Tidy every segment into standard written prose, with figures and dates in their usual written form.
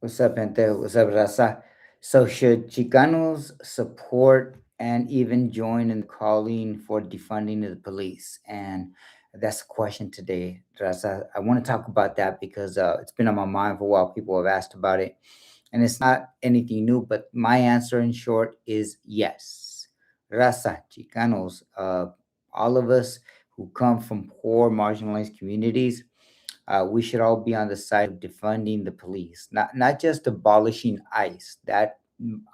What's up, gente? What's up, Raza? So, should Chicanos support and even join in the calling for defunding of the police? And that's the question today, Raza. I want to talk about that because it's been on my mind for a while. People have asked about it, and it's not anything new. But my answer, in short, is yes. Raza, Chicanos, all of us who come from poor, marginalized communities, we should all be on the side of defunding the police, not just abolishing ICE. That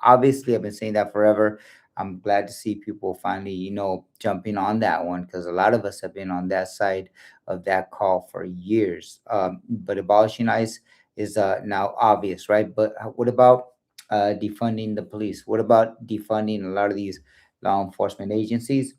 obviously I've been saying that forever. I'm glad to see people finally, jumping on that one because a lot of us have been on that side of that call for years. But abolishing ICE is now obvious, right? But what about defunding the police? What about defunding a lot of these law enforcement agencies?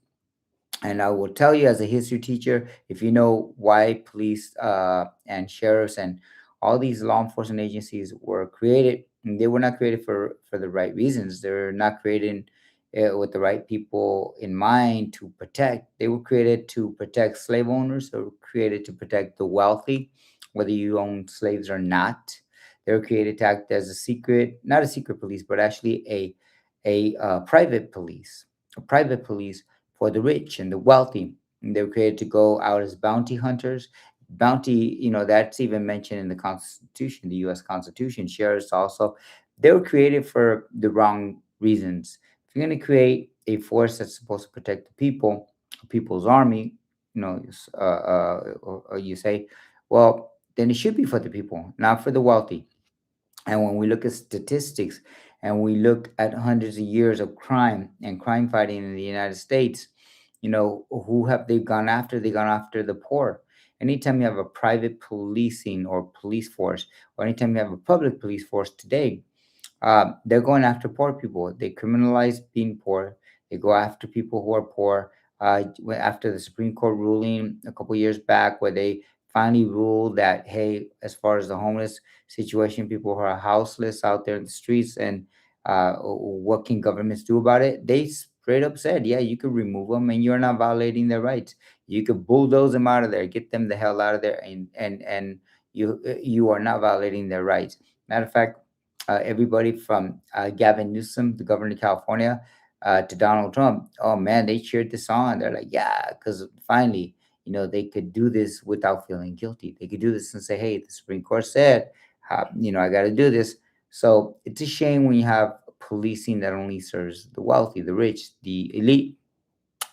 And I will tell you, as a history teacher, if you know why police and sheriffs and all these law enforcement agencies were created, they were not created for the right reasons. They're not created with the right people in mind to protect. They were created to protect slave owners. They were created to protect the wealthy, whether you own slaves or not. They were created to act as a secret, not a secret police, but actually a private police, a private police for the rich and the wealthy. And they were created to go out as bounty hunters. Bounty, that's even mentioned in the Constitution, the U.S. Constitution. Sheriffs also, they were created for the wrong reasons. If you're going to create a force that's supposed to protect the people, a people's army, or you say, well, then it should be for the people, not for the wealthy. And when we look at statistics and we look at hundreds of years of crime and crime fighting in the United States, who have they gone after? They gone after the poor. Anytime you have a private policing or police force, or anytime you have a public police force today, they're going after poor people. They criminalize being poor. They go after people who are poor. After the Supreme Court ruling a couple years back, where they finally ruled that, hey, as far as the homeless situation, people who are houseless out there in the streets, and what can governments do about it? They straight up said, yeah, you could remove them, and you're not violating their rights. You could bulldoze them out of there, get them the hell out of there, and you are not violating their rights. Matter of fact, everybody from Gavin Newsom, the governor of California, to Donald Trump. Oh man, they cheered this on. They're like, yeah, because finally, they could do this without feeling guilty. They could do this and say, hey, the Supreme Court said, I got to do this. So it's a shame when you have policing that only serves the wealthy, the rich, the elite.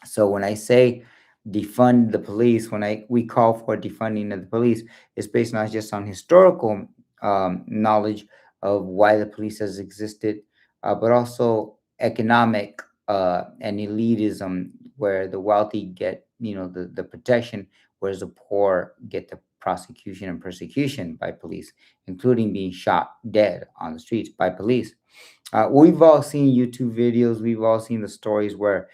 So when I say defund the police, when I we call for defunding of the police, it's based not just on historical knowledge of why the police has existed, but also economic and elitism, where the wealthy get the protection, whereas the poor get the prosecution and persecution by police, including being shot dead on the streets by police. We've all seen YouTube videos. We've all seen the stories where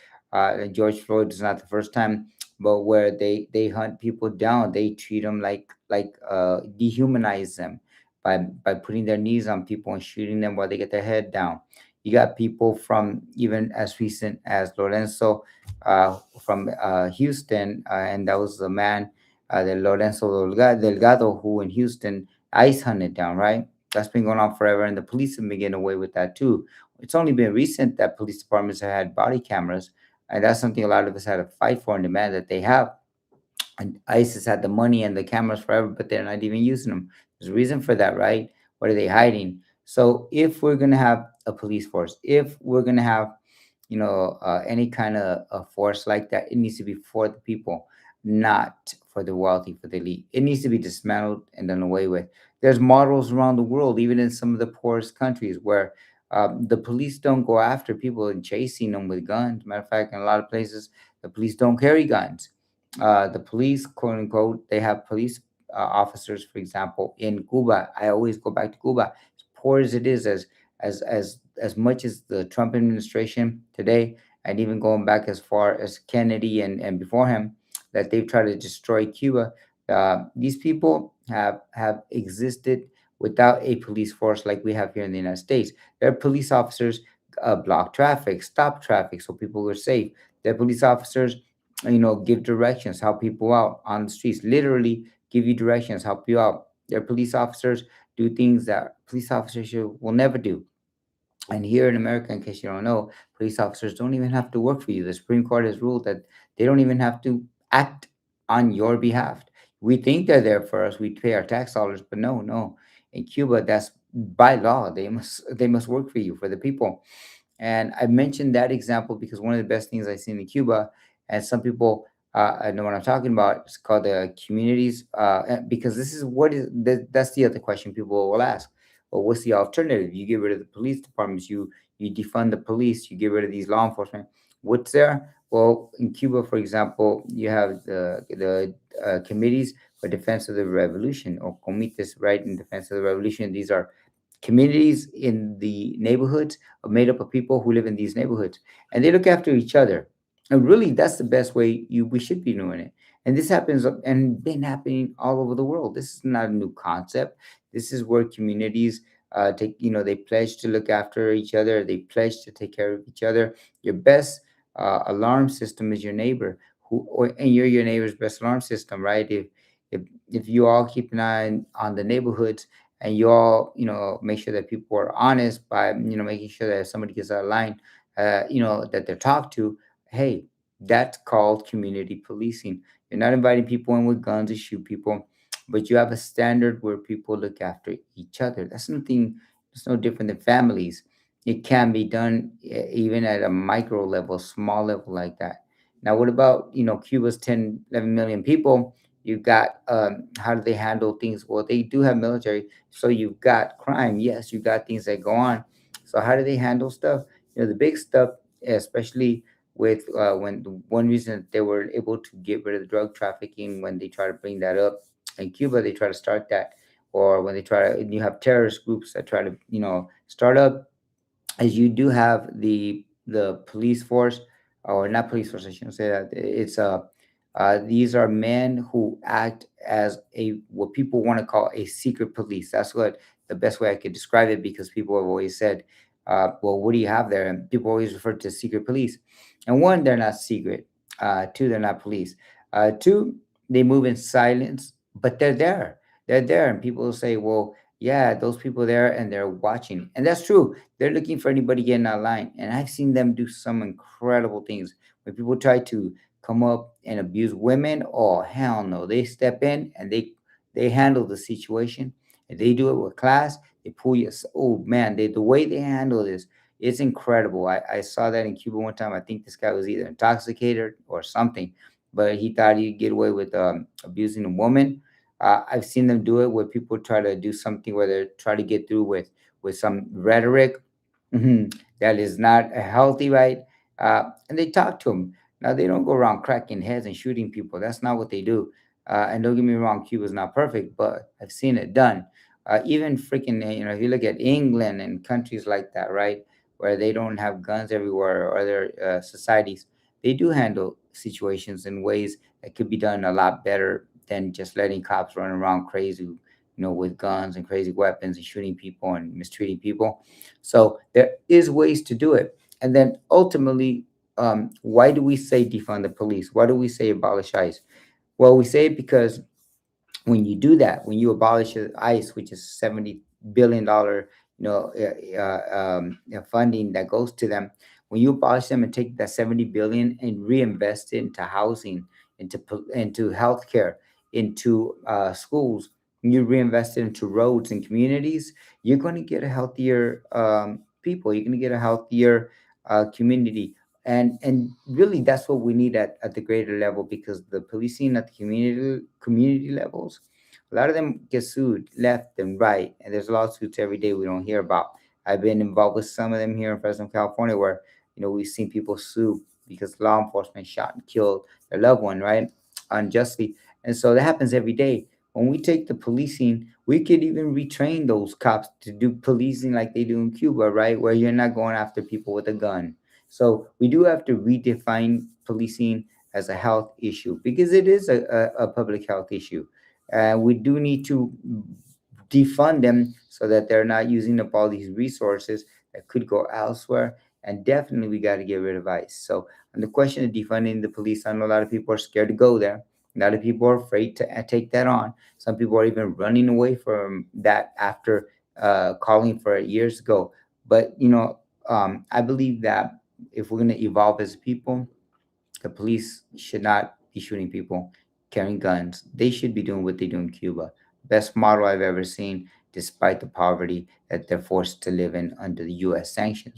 George Floyd is not the first time, but where they hunt people down. They treat them like dehumanize them by putting their knees on people and shooting them while they get their head down. You got people from even as recent as Lorenzo from Houston, and that was the man, the Lorenzo Delgado, who in Houston ice hunted down, right? That's been going on forever, and the police have been getting away with that too. It's only been recent that police departments have had body cameras, and that's something a lot of us had to fight for and demand that they have. And ISIS had the money and the cameras forever, but they're not even using them. There's a reason for that, right? What are they hiding? So if we're gonna have a police force, if we're gonna have any kind of a force like that, it needs to be for the people, not for the wealthy, for the elite. It needs to be dismantled and done away with. There's models around the world, even in some of the poorest countries, where the police don't go after people and chasing them with guns. Matter of fact, in a lot of places, the police don't carry guns. The police, quote unquote, they have police officers, for example, in Cuba. I always go back to Cuba. As poor as it is, as much as the Trump administration today, and even going back as far as Kennedy and before him, that they've tried to destroy Cuba. These people have existed without a police force like we have here in the United States. Their police officers block traffic, stop traffic, so people were safe. Their police officers, give directions, help people out on the streets, literally give you directions, help you out. Their police officers do things that police officers will never do. And here in America, in case you don't know, police officers don't even have to work for you. The Supreme Court has ruled that they don't even have to act on your behalf. We think they're there for us. We pay our tax dollars, but no, no. In Cuba, that's by law. They must work for you, for the people. And I mentioned that example because one of the best things I've seen in Cuba, and some people I know what I'm talking about, it's called the communities. Because this is what is that's the other question people will ask. Well, what's the alternative? You get rid of the police departments, you defund the police, you get rid of these law enforcement. What's there? Well, in Cuba, for example, you have the committees for defense of the revolution, or comites, right, in defense of the revolution. These are communities in the neighborhoods are made up of people who live in these neighborhoods, and they look after each other. And really, that's the best way we should be doing it. And this happens and been happening all over the world. This is not a new concept. This is where communities take, they pledge to look after each other. They pledge to take care of each other. Your best alarm system is your neighbor, and you're your neighbor's best alarm system, right? If if you all keep an eye on the neighborhoods, and you all, make sure that people are honest by, making sure that if somebody gets out of line, that they're talked to. Hey, that's called community policing. You're not inviting people in with guns to shoot people, but you have a standard where people look after each other. That's nothing. It's no different than families. It can be done even at a micro level, small level like that. Now, what about, Cuba's 10, 11 million people? You've got, how do they handle things? Well, they do have military, so you've got crime. Yes, you've got things that go on. So how do they handle stuff? The big stuff, especially with when the one reason that they were able to get rid of the drug trafficking, when they try to bring that up in Cuba, they try to start that, or when they try to, you have terrorist groups that try to, start up, as you do have the police force, or not police force, I shouldn't say that. It's these are men who act as a what people want to call a secret police. That's what the best way I could describe it, because people have always said, well, what do you have there? And people always refer to secret police. And one, they're not secret. Two, they're not police. Two, they move in silence, but they're there. They're there, and people will say, well, yeah, those people there, and they're watching, and that's true. They're looking for anybody getting out of line, and I've seen them do some incredible things. When people try to come up and abuse women, oh hell no, they step in and they handle the situation, and they do it with class. They pull you. Oh man, the way they handle this, it's incredible. I saw that in Cuba one time. I think this guy was either intoxicated or something, but he thought he'd get away with abusing a woman. I've seen them do it where people try to do something where they try to get through with some rhetoric, that is not healthy, right? And they talk to them. Now they don't go around cracking heads and shooting people. That's not what they do. And don't get me wrong, Cuba's not perfect, but I've seen it done. Even freaking, if you look at England and countries like that, right, where they don't have guns everywhere, or other societies, they do handle situations in ways that could be done a lot better than just letting cops run around crazy, with guns and crazy weapons and shooting people and mistreating people. So there is ways to do it. And then ultimately, why do we say defund the police? Why do we say abolish ICE? Well, we say it because when you do that, when you abolish ICE, which is $70 billion, funding that goes to them, when you abolish them and take that 70 billion and reinvest it into housing, into healthcare, into schools, and you reinvest it into roads and communities, you're going to get a healthier people. You're going to get a healthier community. And really, that's what we need at the greater level, because the policing at the community levels, a lot of them get sued left and right, and there's lawsuits every day we don't hear about. I've been involved with some of them here in Fresno, California, where we've seen people sue because law enforcement shot and killed their loved one, right, unjustly. And so that happens every day. When we take the policing, we could even retrain those cops to do policing like they do in Cuba, right, where you're not going after people with a gun. So we do have to redefine policing as a health issue, because it is a public health issue. We do need to defund them so that they're not using up all these resources that could go elsewhere. And definitely, we got to get rid of ICE. So, on the question of defunding the police, I know a lot of people are scared to go there. A lot of people are afraid to take that on. Some people are even running away from that after calling for it years ago. But I believe that if we're going to evolve as people, the police should not be shooting people carrying guns. They should be doing what they do in Cuba. Best model I've ever seen, despite the poverty that they're forced to live in under the U.S. sanctions.